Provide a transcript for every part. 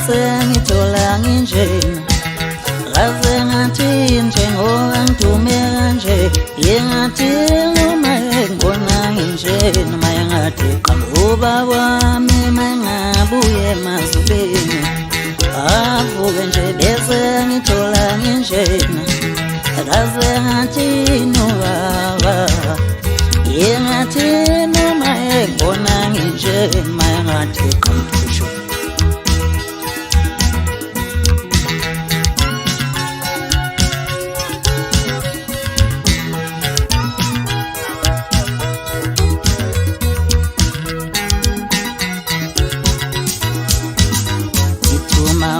bese ngithola nginjena kaze ngathi njengoba ngidume kanje yengathi noma ngibona nginjena maya ngathi qhamuba wami mangabuye emazulwini avuke nje bese ngithola nginjena kaze ngathi nobaba yengathi noma ngibona nginjena maya ngathi qhamushwa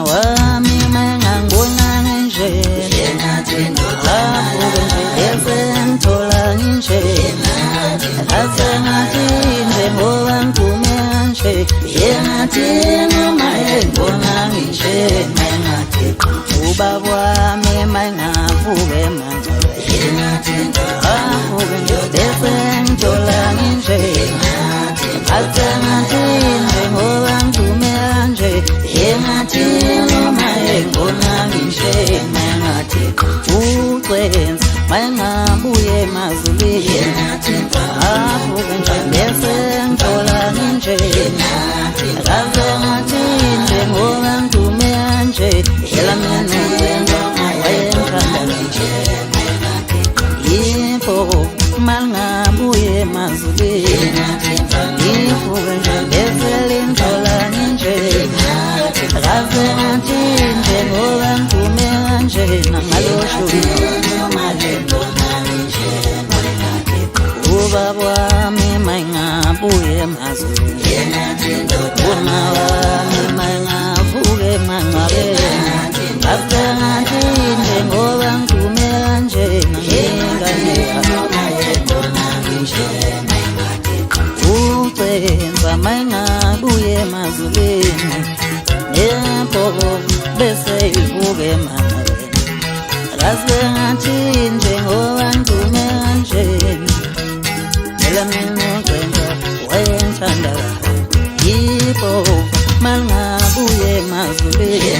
wami mangangibona nginjena avuke nje bese ngithola nginjena kaze ngathi njengoba ngidume kanje yengathi noma ngibona nginjena ngathi ubaba wami mangavuke manje avuke nje bese ngithola nginjena kaze ngathi njengoba ngidume kanje yengathi noma ngibona nginjena ngathi ucwenza mangabuye emazulwini avuke nje bese ngithola nginjena kaze ngathi njengoba ngidume kanje yela mina ucwenza wayengithanda nginjena yipho mangabuye emazulwini ngivuke nje bese ngithola nginjena kaze ngathi njengoba ngidume kanjena ubaba wami mangabuye emazulwini uma wami mangavuke mangcwabeni kaze ngathi njengoba ngidume kanjena ucwenza mangabuye emazulwini yepho bese ivuke emangcwabeni kaze ngathi njengoba ngidume kanjena yela mina ucwenza wayengithanda yipho mangabuye emazulwini